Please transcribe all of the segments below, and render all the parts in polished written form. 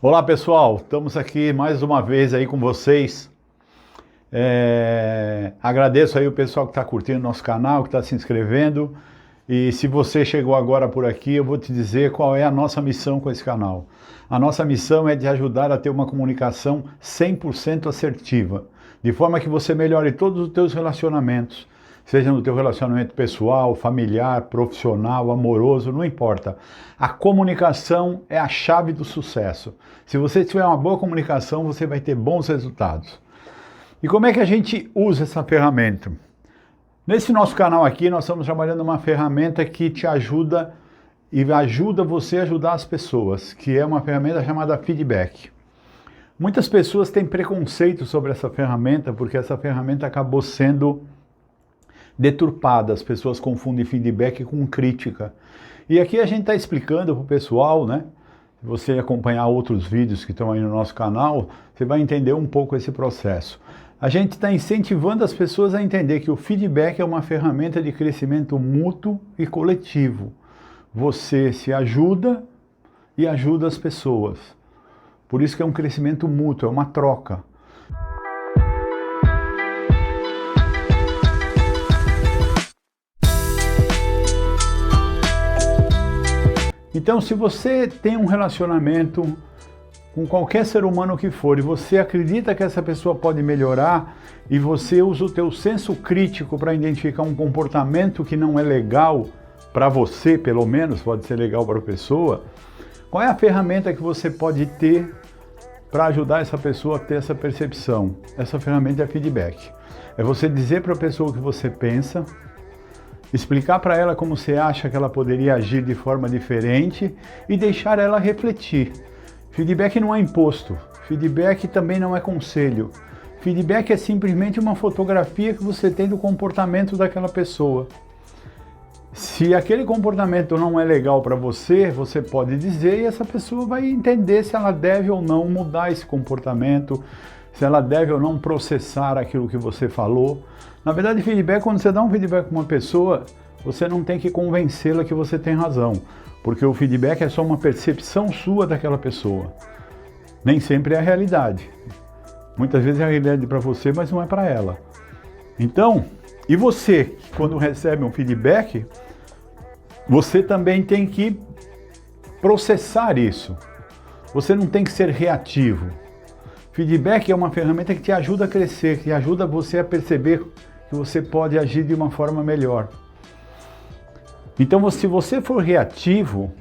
Olá pessoal, estamos aqui mais uma vez aí com vocês. Agradeço aí o pessoal que está curtindo nosso canal, que está se inscrevendo. E se você chegou agora por aqui, eu vou te dizer qual é a nossa missão com esse canal. A nossa missão é de ajudar a ter uma comunicação 100% assertiva, de forma que você melhore todos os teus relacionamentos, seja no teu relacionamento pessoal, familiar, profissional, amoroso, não importa. A comunicação é a chave do sucesso. Se você tiver uma boa comunicação, você vai ter bons resultados. E como é que a gente usa essa ferramenta? Nesse nosso canal aqui, nós estamos trabalhando uma ferramenta que te ajuda e ajuda você a ajudar as pessoas, que é uma ferramenta chamada feedback. Muitas pessoas têm preconceito sobre essa ferramenta, porque essa ferramenta acabou sendo deturpada. As pessoas confundem feedback com crítica. E aqui a gente está explicando para o pessoal, né? Se você acompanhar outros vídeos que estão aí no nosso canal, você vai entender um pouco esse processo. A gente está incentivando as pessoas a entender que o feedback é uma ferramenta de crescimento mútuo e coletivo. Você se ajuda e ajuda as pessoas. Por isso que é um crescimento mútuo, é uma troca. Então, se você tem um relacionamento com qualquer ser humano que for, e você acredita que essa pessoa pode melhorar, e você usa o teu senso crítico para identificar um comportamento que não é legal para você, pelo menos, pode ser legal para a pessoa, qual é a ferramenta que você pode ter para ajudar essa pessoa a ter essa percepção? Essa ferramenta é feedback. É você dizer para a pessoa o que você pensa, explicar para ela como você acha que ela poderia agir de forma diferente e deixar ela refletir. Feedback não é imposto, feedback também não é conselho. Feedback é simplesmente uma fotografia que você tem do comportamento daquela pessoa. Se aquele comportamento não é legal para você, você pode dizer e essa pessoa vai entender se ela deve ou não mudar esse comportamento, se ela deve ou não processar aquilo que você falou. Na verdade, feedback, quando você dá um feedback para uma pessoa, você não tem que convencê-la que você tem razão, porque o feedback é só uma percepção sua daquela pessoa. Nem sempre é a realidade. Muitas vezes é a realidade para você, mas não é para ela. Então, e você, quando recebe um feedback, você também tem que processar isso. Você não tem que ser reativo. Feedback é uma ferramenta que te ajuda a crescer, que ajuda você a perceber que você pode agir de uma forma melhor. Então, se você for reativo,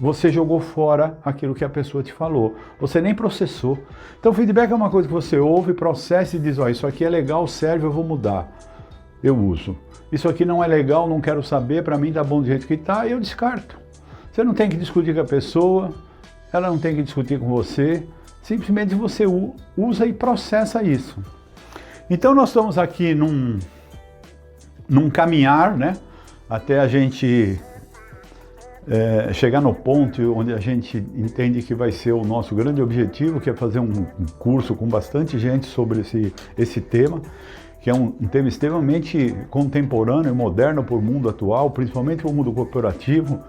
você jogou fora aquilo que a pessoa te falou. Você nem processou. Então, feedback é uma coisa que você ouve, processa e diz, ó, isso aqui é legal, serve, eu vou mudar. Eu uso. Isso aqui não é legal, não quero saber, para mim tá bom do jeito que tá, eu descarto. Você não tem que discutir com a pessoa, ela não tem que discutir com você, simplesmente você usa e processa isso. Então, nós estamos aqui num caminhar, né? Até a gente chegar no ponto onde a gente entende que vai ser o nosso grande objetivo, que é fazer um curso com bastante gente sobre esse tema, que é um tema extremamente contemporâneo e moderno para o mundo atual, principalmente para o mundo corporativo.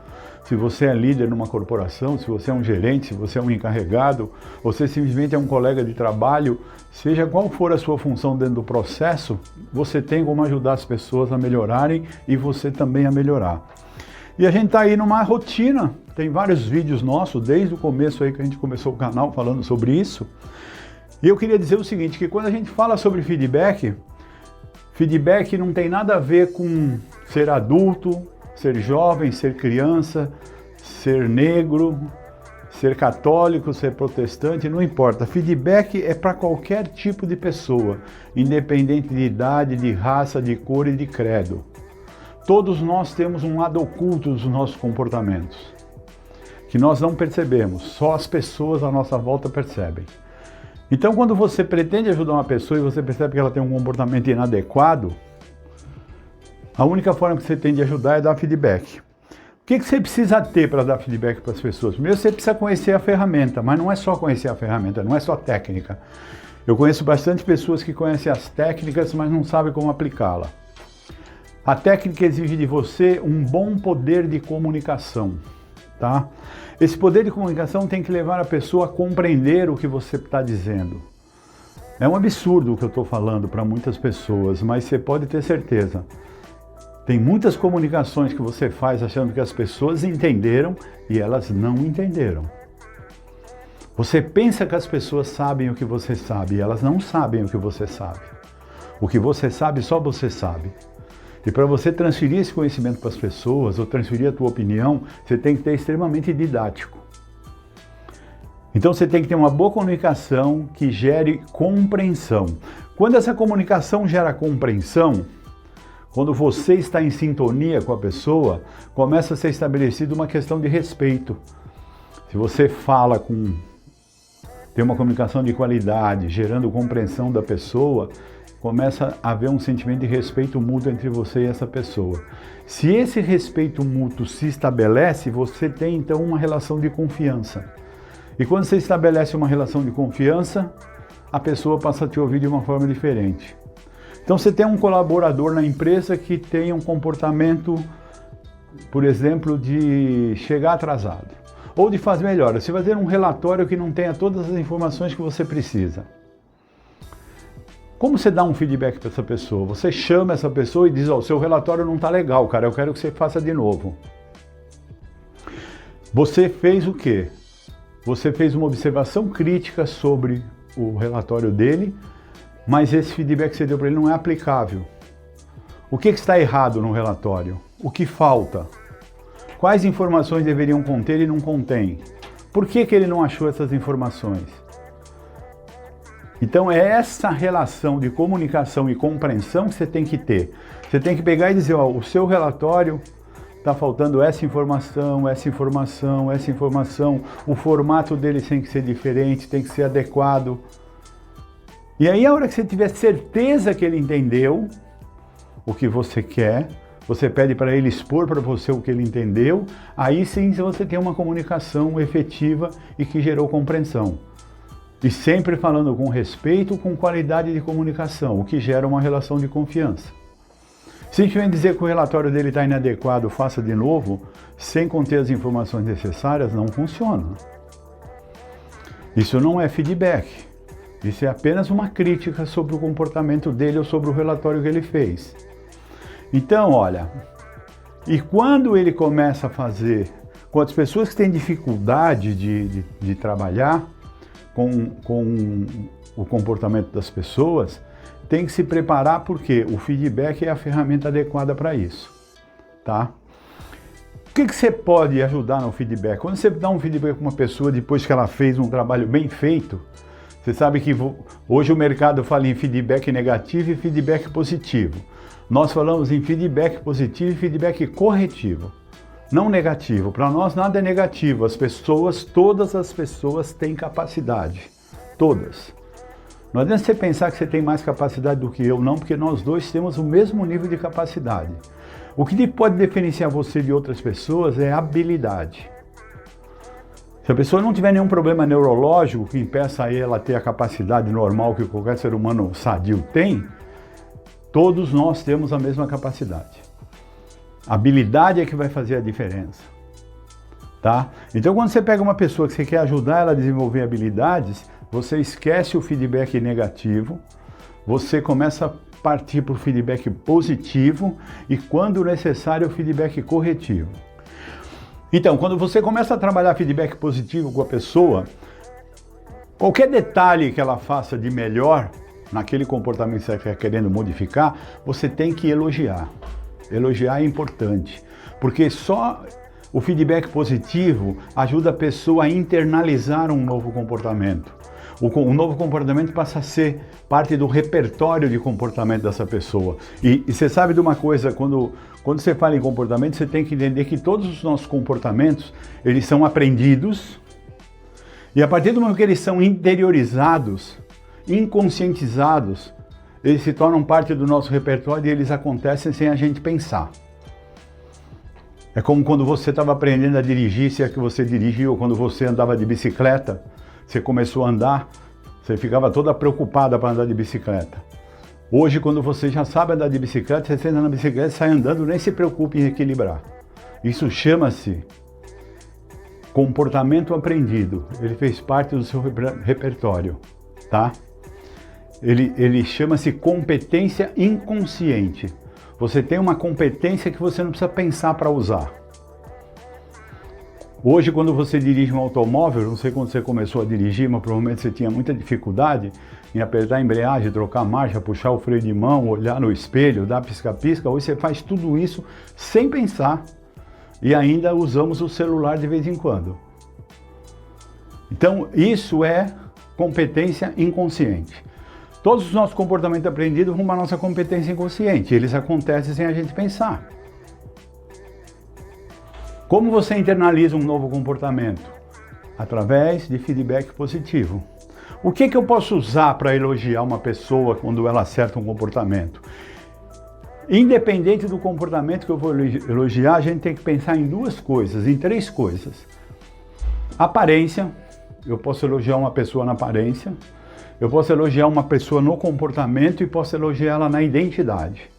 Se você é líder numa corporação, se você é um gerente, se você é um encarregado, você simplesmente é um colega de trabalho, seja qual for a sua função dentro do processo, você tem como ajudar as pessoas a melhorarem e você também a melhorar. E a gente está aí numa rotina, tem vários vídeos nossos, desde o começo aí que a gente começou o canal falando sobre isso. E eu queria dizer o seguinte, que quando a gente fala sobre feedback, feedback não tem nada a ver com ser adulto, ser jovem, ser criança, ser negro, ser católico, ser protestante, não importa. Feedback é para qualquer tipo de pessoa, independente de idade, de raça, de cor e de credo. Todos nós temos um lado oculto dos nossos comportamentos, que nós não percebemos, só as pessoas à nossa volta percebem. Então, quando você pretende ajudar uma pessoa e você percebe que ela tem um comportamento inadequado, a única forma que você tem de ajudar é dar feedback. O que você precisa ter para dar feedback para as pessoas? Primeiro, você precisa conhecer a ferramenta, mas não é só conhecer a ferramenta, não é só técnica. Eu conheço bastante pessoas que conhecem as técnicas, mas não sabem como aplicá-la. A técnica exige de você um bom poder de comunicação. tá? Esse poder de comunicação tem que levar a pessoa a compreender o que você está dizendo. É um absurdo o que eu estou falando para muitas pessoas, mas você pode ter certeza. Tem muitas comunicações que você faz achando que as pessoas entenderam e elas não entenderam. Você pensa que as pessoas sabem o que você sabe e elas não sabem o que você sabe. O que você sabe, só você sabe. E para você transferir esse conhecimento para as pessoas ou transferir a tua opinião, você tem que ter extremamente didático. Então você tem que ter uma boa comunicação que gere compreensão. Quando essa comunicação gera compreensão, quando você está em sintonia com a pessoa, começa a ser estabelecida uma questão de respeito. Se você fala tem uma comunicação de qualidade, gerando compreensão da pessoa, começa a haver um sentimento de respeito mútuo entre você e essa pessoa. Se esse respeito mútuo se estabelece, você tem então uma relação de confiança. E quando você estabelece uma relação de confiança, a pessoa passa a te ouvir de uma forma diferente. Então você tem um colaborador na empresa que tem um comportamento, por exemplo, de chegar atrasado. Ou de fazer melhor, você fazer um relatório que não tenha todas as informações que você precisa. Como você dá um feedback para essa pessoa? Você chama essa pessoa e diz, ó, o seu relatório não está legal, cara, eu quero que você faça de novo. Você fez o quê? Você fez uma observação crítica sobre o relatório dele, mas esse feedback que você deu para ele não é aplicável. O que está errado no relatório? O que falta? Quais informações deveriam conter e não contém? Por que ele não achou essas informações? Então é essa relação de comunicação e compreensão que você tem que ter. Você tem que pegar e dizer, ó, o seu relatório está faltando essa informação, essa informação, essa informação, o formato dele tem que ser diferente, tem que ser adequado. E aí a hora que você tiver certeza que ele entendeu o que você quer, você pede para ele expor para você o que ele entendeu, aí sim você tem uma comunicação efetiva e que gerou compreensão. E sempre falando com respeito, com qualidade de comunicação, o que gera uma relação de confiança. Simplesmente dizer que o relatório dele está inadequado, faça de novo, sem conter as informações necessárias, não funciona. Isso não é feedback. Isso é apenas uma crítica sobre o comportamento dele ou sobre o relatório que ele fez. Então, olha, e quando ele começa a fazer, com as pessoas que têm dificuldade de trabalhar com o comportamento das pessoas, tem que se preparar porque o feedback é a ferramenta adequada para isso, tá? O que você pode ajudar no feedback? Quando você dá um feedback para uma pessoa depois que ela fez um trabalho bem feito, você sabe que hoje o mercado fala em feedback negativo e feedback positivo. Nós falamos em feedback positivo e feedback corretivo, não negativo. Para nós nada é negativo, todas as pessoas têm capacidade, todas. Não adianta você pensar que você tem mais capacidade do que eu, não, porque nós dois temos o mesmo nível de capacidade. O que pode diferenciar você de outras pessoas é habilidade. Se a pessoa não tiver nenhum problema neurológico que impeça ela a ter a capacidade normal que qualquer ser humano sadio tem, todos nós temos a mesma capacidade. A habilidade é que vai fazer a diferença. Tá? Então quando você pega uma pessoa que você quer ajudar ela a desenvolver habilidades, você esquece o feedback negativo, você começa a partir para o feedback positivo e, quando necessário, o feedback corretivo. Então, quando você começa a trabalhar feedback positivo com a pessoa, qualquer detalhe que ela faça de melhor naquele comportamento que você está querendo modificar, você tem que elogiar. Elogiar é importante, porque só o feedback positivo ajuda a pessoa a internalizar um novo comportamento. O novo comportamento passa a ser parte do repertório de comportamento dessa pessoa. E você sabe de uma coisa, quando você fala em comportamento, você tem que entender que todos os nossos comportamentos, eles são aprendidos, e a partir do momento que eles são interiorizados, inconscientizados, eles se tornam parte do nosso repertório e eles acontecem sem a gente pensar. É como quando você estava aprendendo a dirigir, se é que você dirigiu, ou quando você andava de bicicleta, você começou a andar, você ficava toda preocupada para andar de bicicleta. Hoje, quando você já sabe andar de bicicleta, você senta na bicicleta e sai andando, nem se preocupe em equilibrar. Isso chama-se comportamento aprendido, ele fez parte do seu repertório, tá? Ele chama-se competência inconsciente. Você tem uma competência que você não precisa pensar para usar. Hoje, quando você dirige um automóvel, não sei quando você começou a dirigir, mas provavelmente você tinha muita dificuldade em apertar a embreagem, trocar a marcha, puxar o freio de mão, olhar no espelho, dar pisca-pisca. Hoje você faz tudo isso sem pensar e ainda usamos o celular de vez em quando. Então, isso é competência inconsciente. Todos os nossos comportamentos aprendidos vão para a nossa competência inconsciente. Eles acontecem sem a gente pensar. Como você internaliza um novo comportamento? Através de feedback positivo. O que eu posso usar para elogiar uma pessoa quando ela acerta um comportamento? Independente do comportamento que eu vou elogiar, a gente tem que pensar em duas coisas, em três coisas. Aparência, eu posso elogiar uma pessoa na aparência, eu posso elogiar uma pessoa no comportamento e posso elogiar ela na identidade.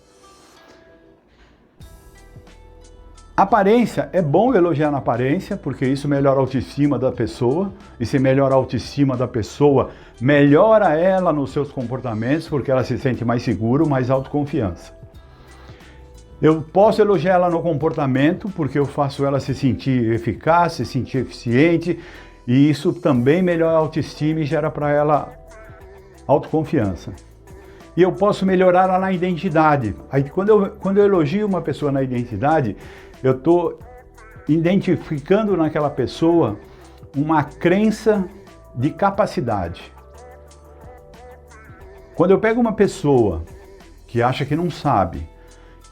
Aparência, é bom elogiar na aparência, porque isso melhora a autoestima da pessoa, e se melhora a autoestima da pessoa, melhora ela nos seus comportamentos, porque ela se sente mais segura, mais autoconfiança. Eu posso elogiar ela no comportamento, porque eu faço ela se sentir eficaz, se sentir eficiente, e isso também melhora a autoestima e gera para ela autoconfiança. E eu posso melhorar ela na identidade. Aí quando eu elogio uma pessoa na identidade, eu estou identificando naquela pessoa uma crença de capacidade. Quando eu pego uma pessoa que acha que não sabe,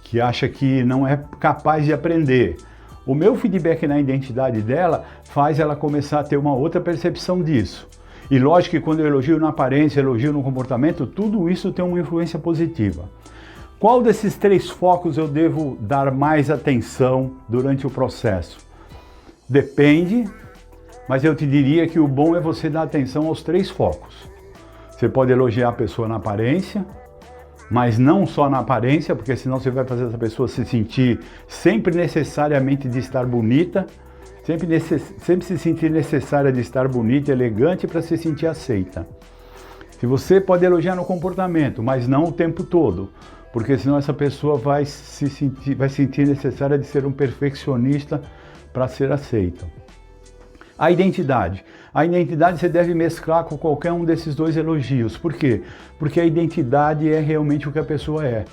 que acha que não é capaz de aprender, o meu feedback na identidade dela faz ela começar a ter uma outra percepção disso. E lógico que quando eu elogio na aparência, elogio no comportamento, tudo isso tem uma influência positiva. Qual desses três focos eu devo dar mais atenção durante o processo? Depende, mas eu te diria que o bom é você dar atenção aos três focos. Você pode elogiar a pessoa na aparência, mas não só na aparência, porque senão você vai fazer essa pessoa se sentir sempre necessariamente de estar bonita, sempre se sentir necessária de estar bonita, elegante para se sentir aceita. Se você pode elogiar no comportamento, mas não o tempo todo, porque senão essa pessoa vai sentir necessária de ser um perfeccionista para ser aceita. A identidade. A identidade você deve mesclar com qualquer um desses dois elogios. Por quê? Porque a identidade é realmente o que a pessoa é.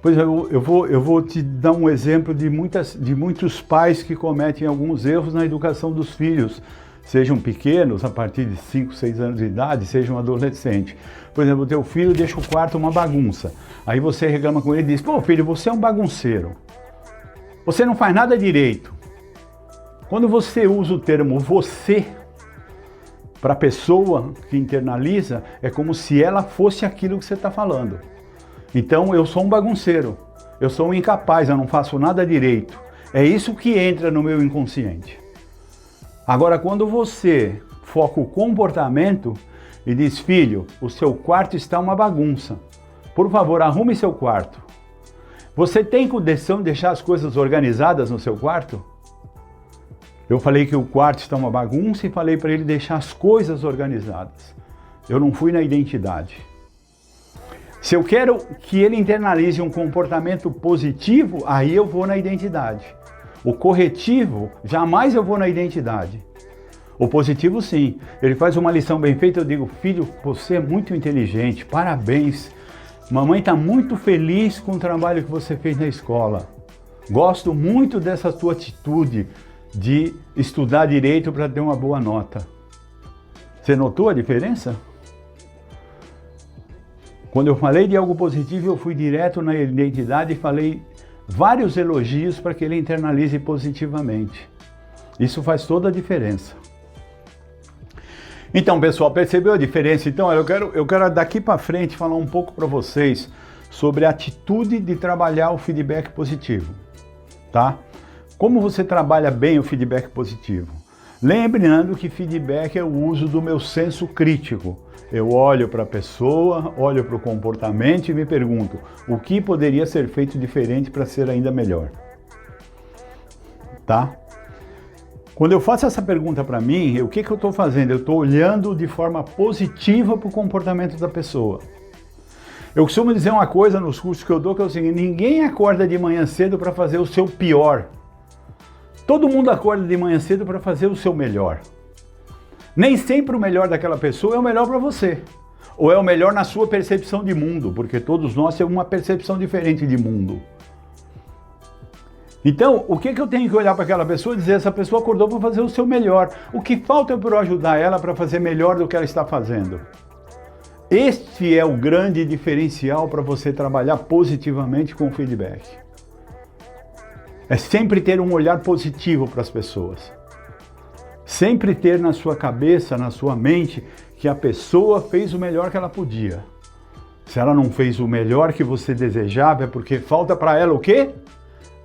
Pois eu vou te dar um exemplo de muitos pais que cometem alguns erros na educação dos filhos, sejam pequenos, a partir de 5, 6 anos de idade, sejam adolescentes. Por exemplo, o teu filho deixa o quarto uma bagunça. Aí você reclama com ele e diz: pô, filho, você é um bagunceiro. Você não faz nada direito. Quando você usa o termo você para a pessoa que internaliza, é como se ela fosse aquilo que você está falando. Então, eu sou um bagunceiro, eu sou um incapaz, eu não faço nada direito. É isso que entra no meu inconsciente. Agora, quando você foca o comportamento e diz: filho, o seu quarto está uma bagunça. Por favor, arrume seu quarto. Você tem condição de deixar as coisas organizadas no seu quarto? Eu falei que o quarto está uma bagunça e falei para ele deixar as coisas organizadas. Eu não fui na identidade. Se eu quero que ele internalize um comportamento positivo, aí eu vou na identidade. O corretivo, jamais eu vou na identidade. O positivo, sim. Ele faz uma lição bem feita, eu digo: filho, você é muito inteligente, parabéns. Mamãe está muito feliz com o trabalho que você fez na escola. Gosto muito dessa tua atitude de estudar direito para ter uma boa nota. Você notou a diferença? Quando eu falei de algo positivo, eu fui direto na identidade e falei vários elogios para que ele internalize positivamente. Isso faz toda a diferença. Então, pessoal, percebeu a diferença? Então, eu quero daqui para frente falar um pouco para vocês sobre a atitude de trabalhar o feedback positivo, tá? Como você trabalha bem o feedback positivo? Lembrando que feedback é o uso do meu senso crítico. Eu olho para a pessoa, olho para o comportamento e me pergunto: o que poderia ser feito diferente para ser ainda melhor? Tá? Quando eu faço essa pergunta para mim, o que eu estou fazendo? Eu estou olhando de forma positiva para o comportamento da pessoa. Eu costumo dizer uma coisa nos cursos que eu dou, que é o seguinte: ninguém acorda de manhã cedo para fazer o seu pior. Todo mundo acorda de manhã cedo para fazer o seu melhor. Nem sempre o melhor daquela pessoa é o melhor para você. Ou é o melhor na sua percepção de mundo, porque todos nós temos uma percepção diferente de mundo. Então, o que eu tenho que olhar para aquela pessoa e dizer: essa pessoa acordou para fazer o seu melhor. O que falta é para eu ajudar ela para fazer melhor do que ela está fazendo. Este é o grande diferencial para você trabalhar positivamente com o feedback. É sempre ter um olhar positivo para as pessoas. Sempre ter na sua cabeça, na sua mente, que a pessoa fez o melhor que ela podia. Se ela não fez o melhor que você desejava, é porque falta para ela o quê?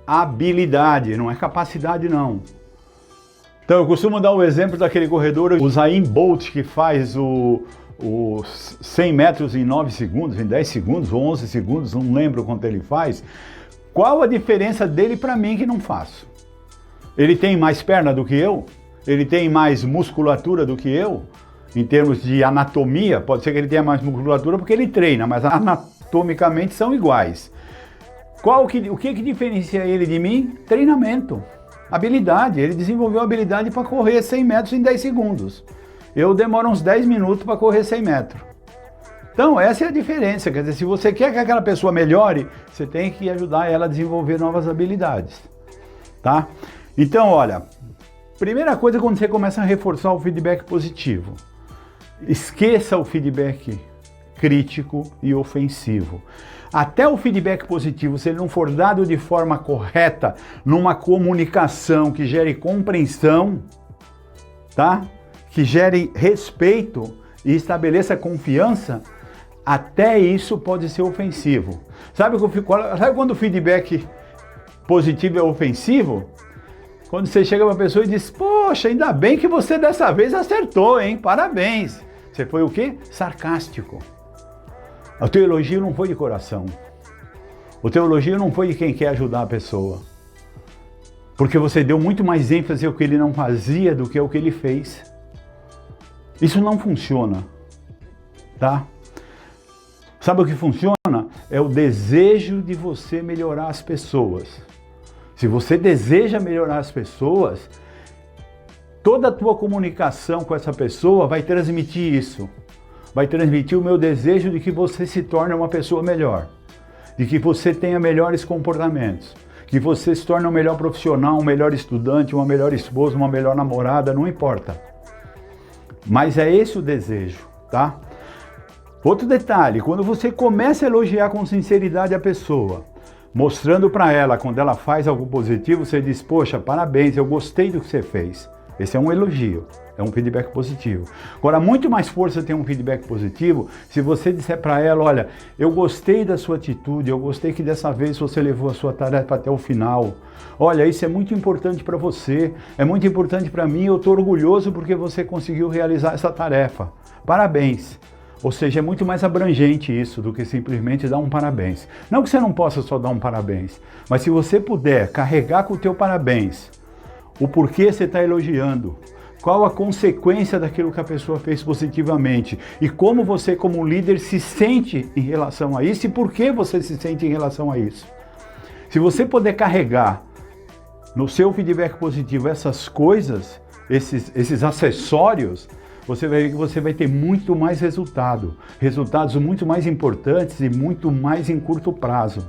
Habilidade, não é capacidade não. Então eu costumo dar o exemplo daquele corredor, o Usain Bolt, que faz os 100 metros em 9 segundos, em 10 segundos ou 11 segundos, não lembro quanto ele faz. Qual a diferença dele para mim que não faço? Ele tem mais perna do que eu? Ele tem mais musculatura do que eu? Em termos de anatomia, pode ser que ele tenha mais musculatura porque ele treina, mas anatomicamente são iguais. O que diferencia ele de mim? Treinamento, habilidade. Ele desenvolveu a habilidade para correr 100 metros em 10 segundos. Eu demoro uns 10 minutos para correr 100 metros. Então, essa é a diferença. Quer dizer, se você quer que aquela pessoa melhore, você tem que ajudar ela a desenvolver novas habilidades. Tá? Então, olha, primeira coisa, quando você começa a reforçar o feedback positivo, esqueça o feedback crítico e ofensivo. Até o feedback positivo, se ele não for dado de forma correta, numa comunicação que gere compreensão, tá? Que gere respeito e estabeleça confiança, até isso pode ser ofensivo. Sabe quando o feedback positivo é ofensivo? Quando você chega para a pessoa e diz: poxa, ainda bem que você dessa vez acertou, hein? Parabéns. Você foi o quê? Sarcástico. O teu elogio não foi de coração. O teu elogio não foi de quem quer ajudar a pessoa. Porque você deu muito mais ênfase ao que ele não fazia do que ao que ele fez. Isso não funciona, tá? Sabe o que funciona? É o desejo de você melhorar as pessoas. Se você deseja melhorar as pessoas, toda a tua comunicação com essa pessoa vai transmitir isso. Vai transmitir o meu desejo de que você se torne uma pessoa melhor. De que você tenha melhores comportamentos. Que você se torne um melhor profissional, um melhor estudante, uma melhor esposa, uma melhor namorada, não importa. Mas é esse o desejo, tá? Outro detalhe, quando você começa a elogiar com sinceridade a pessoa, mostrando para ela, quando ela faz algo positivo, você diz: poxa, parabéns, eu gostei do que você fez. Esse é um elogio, é um feedback positivo. Agora, muito mais força tem um feedback positivo se você disser para ela: olha, eu gostei da sua atitude, eu gostei que dessa vez você levou a sua tarefa até o final. Olha, isso é muito importante para você, é muito importante para mim, eu estou orgulhoso porque você conseguiu realizar essa tarefa. Parabéns. Ou seja, é muito mais abrangente isso do que simplesmente dar um parabéns. Não que você não possa só dar um parabéns, mas se você puder carregar com o teu parabéns o porquê você está elogiando, qual a consequência daquilo que a pessoa fez positivamente e como você como líder se sente em relação a isso e por que você se sente em relação a isso. Se você puder carregar no seu feedback positivo essas coisas, esses acessórios, você vai ver que você vai ter muito mais resultados muito mais importantes e muito mais em curto prazo,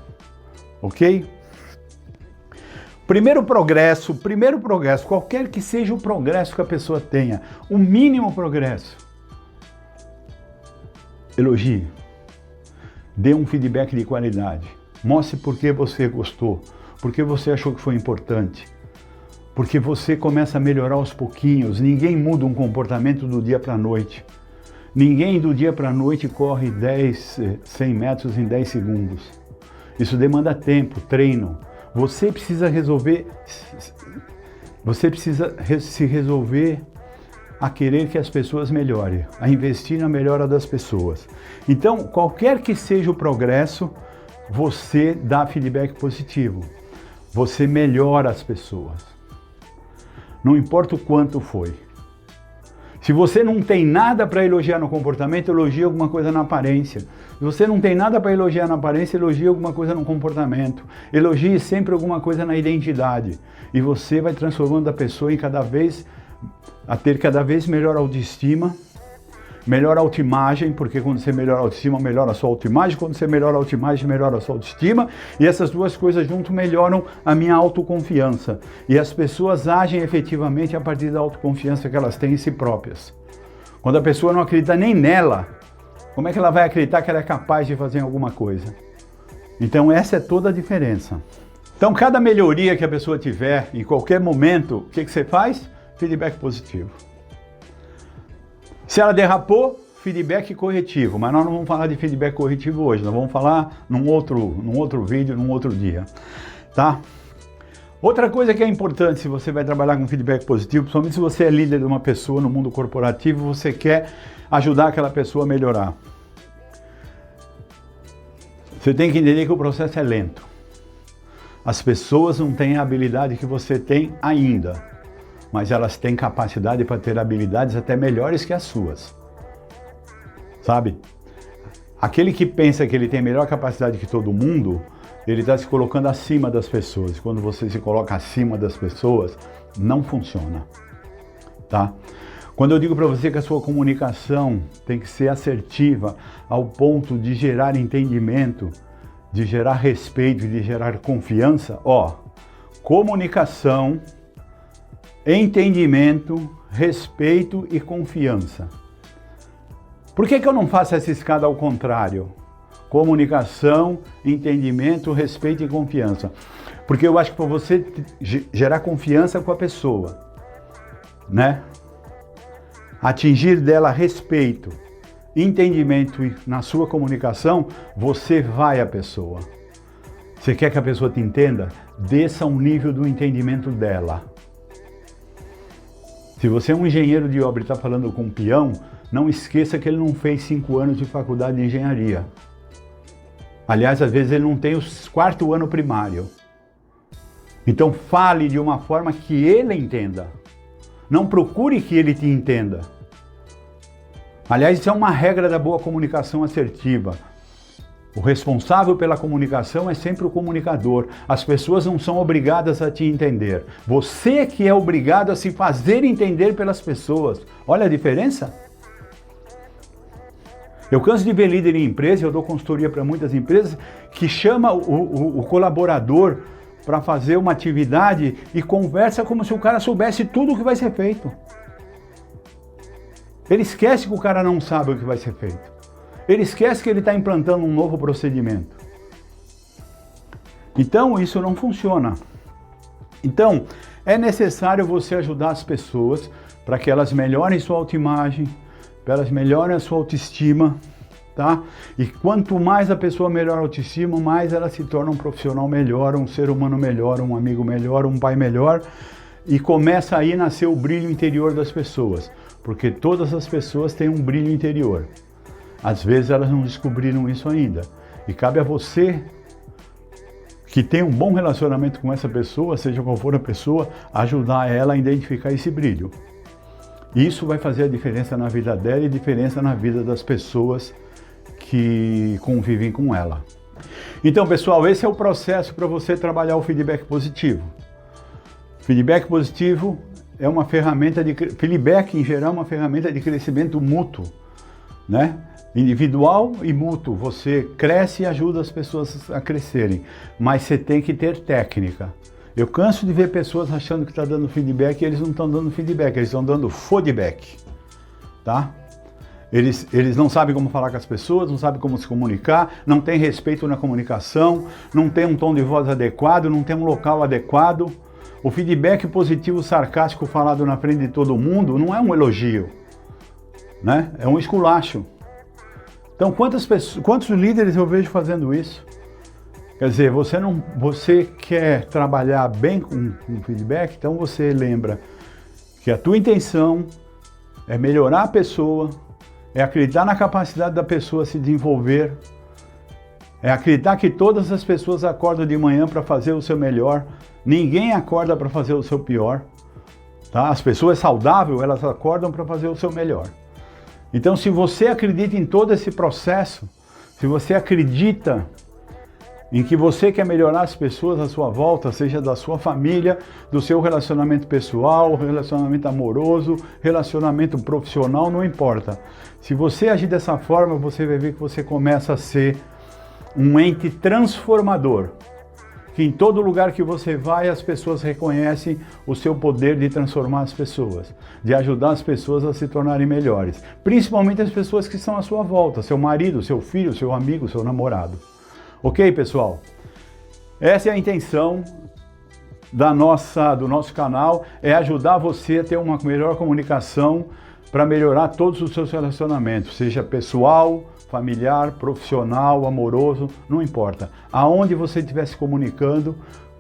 ok? Primeiro progresso, qualquer que seja o progresso que a pessoa tenha, o mínimo progresso, elogie, dê um feedback de qualidade, mostre por que você gostou, por que você achou que foi importante. Porque você começa a melhorar aos pouquinhos. Ninguém muda um comportamento do dia para a noite. Ninguém do dia para a noite corre 100 metros em 10 segundos. Isso demanda tempo, treino. Você precisa se resolver a querer que as pessoas melhorem, a investir na melhora das pessoas. Então, qualquer que seja o progresso, você dá feedback positivo. Você melhora as pessoas. Não importa o quanto foi. Se você não tem nada para elogiar no comportamento, elogie alguma coisa na aparência. Se você não tem nada para elogiar na aparência, elogie alguma coisa no comportamento. Elogie sempre alguma coisa na identidade. E você vai transformando a pessoa a ter cada vez melhor autoestima, melhor autoimagem, porque quando você melhora a autoestima, melhora a sua autoimagem. Quando você melhora a autoimagem, melhora a sua autoestima. E essas duas coisas junto melhoram a minha autoconfiança. E as pessoas agem efetivamente a partir da autoconfiança que elas têm em si próprias. Quando a pessoa não acredita nem nela, como é que ela vai acreditar que ela é capaz de fazer alguma coisa? Então essa é toda a diferença. Então cada melhoria que a pessoa tiver, em qualquer momento, o que você faz? Feedback positivo. Se ela derrapou, feedback corretivo, mas nós não vamos falar de feedback corretivo hoje, nós vamos falar num outro vídeo, num outro dia, tá? Outra coisa que é importante se você vai trabalhar com feedback positivo, principalmente se você é líder de uma pessoa no mundo corporativo, você quer ajudar aquela pessoa a melhorar. Você tem que entender que o processo é lento. As pessoas não têm a habilidade que você tem ainda, mas elas têm capacidade para ter habilidades até melhores que as suas. Sabe? Aquele que pensa que ele tem melhor capacidade que todo mundo, ele está se colocando acima das pessoas. Quando você se coloca acima das pessoas, não funciona. Tá? Quando eu digo para você que a sua comunicação tem que ser assertiva ao ponto de gerar entendimento, de gerar respeito e de gerar confiança, comunicação, entendimento, respeito e confiança. Por que eu não faço essa escada ao contrário? Comunicação, entendimento, respeito e confiança. Porque eu acho que para você gerar confiança com a pessoa, né? Atingir dela respeito, entendimento na sua comunicação, você vai à pessoa. Você quer que a pessoa te entenda? Desça um nível do entendimento dela. Se você é um engenheiro de obra e está falando com um peão, não esqueça que ele não fez 5 anos de faculdade de engenharia. Aliás, às vezes ele não tem o 4º ano primário. Então fale de uma forma que ele entenda. Não procure que ele te entenda. Aliás, isso é uma regra da boa comunicação assertiva. O responsável pela comunicação é sempre o comunicador. As pessoas não são obrigadas a te entender. Você que é obrigado a se fazer entender pelas pessoas. Olha a diferença. Eu canso de ver líder em empresa, eu dou consultoria para muitas empresas, que chama o colaborador para fazer uma atividade e conversa como se o cara soubesse tudo o que vai ser feito. Ele esquece que o cara não sabe o que vai ser feito. Ele esquece que ele está implantando um novo procedimento. Então, isso não funciona. Então, é necessário você ajudar as pessoas para que elas melhorem sua autoimagem, para elas melhorem a sua autoestima, tá? E quanto mais a pessoa melhora a autoestima, mais ela se torna um profissional melhor, um ser humano melhor, um amigo melhor, um pai melhor, e começa aí a nascer o brilho interior das pessoas, porque todas as pessoas têm um brilho interior. Às vezes elas não descobriram isso ainda, e cabe a você, que tem um bom relacionamento com essa pessoa, seja qual for a pessoa, ajudar ela a identificar esse brilho. Isso vai fazer a diferença na vida dela e diferença na vida das pessoas que convivem com ela. Então, pessoal, esse é o processo para você trabalhar o feedback positivo. Feedback positivo é uma ferramenta feedback em geral é uma ferramenta de crescimento mútuo, né? Individual e mútuo. Você cresce e ajuda as pessoas a crescerem, mas você tem que ter técnica. Eu canso de ver pessoas achando que está dando feedback e eles não estão dando feedback, eles estão dando feedback, tá? Eles não sabem como falar com as pessoas, não sabem como se comunicar, não tem respeito na comunicação, não tem um tom de voz adequado, não tem um local adequado. O feedback positivo sarcástico falado na frente de todo mundo não é um elogio, né? É um esculacho. Então, quantos líderes eu vejo fazendo isso? Quer dizer, você quer trabalhar bem com feedback, então você lembra que a tua intenção é melhorar a pessoa, é acreditar na capacidade da pessoa se desenvolver, é acreditar que todas as pessoas acordam de manhã para fazer o seu melhor, ninguém acorda para fazer o seu pior. Tá? As pessoas saudáveis, elas acordam para fazer o seu melhor. Então, se você acredita em todo esse processo, se você acredita em que você quer melhorar as pessoas à sua volta, seja da sua família, do seu relacionamento pessoal, relacionamento amoroso, relacionamento profissional, não importa. Se você agir dessa forma, você vai ver que você começa a ser um ente transformador. Que em todo lugar que você vai, as pessoas reconhecem o seu poder de transformar as pessoas, de ajudar as pessoas a se tornarem melhores. Principalmente as pessoas que estão à sua volta, seu marido, seu filho, seu amigo, seu namorado. Ok, pessoal? Essa é a intenção do nosso canal, é ajudar você a ter uma melhor comunicação para melhorar todos os seus relacionamentos, seja pessoal, familiar, profissional, amoroso, não importa. Aonde você estiver se comunicando,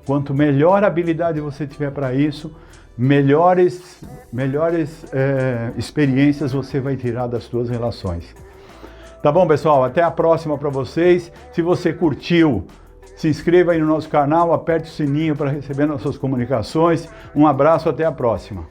quanto melhor habilidade você tiver para isso, melhores experiências você vai tirar das suas relações. Tá bom, pessoal? Até a próxima para vocês. Se você curtiu, se inscreva aí no nosso canal, aperte o sininho para receber nossas comunicações. Um abraço, até a próxima.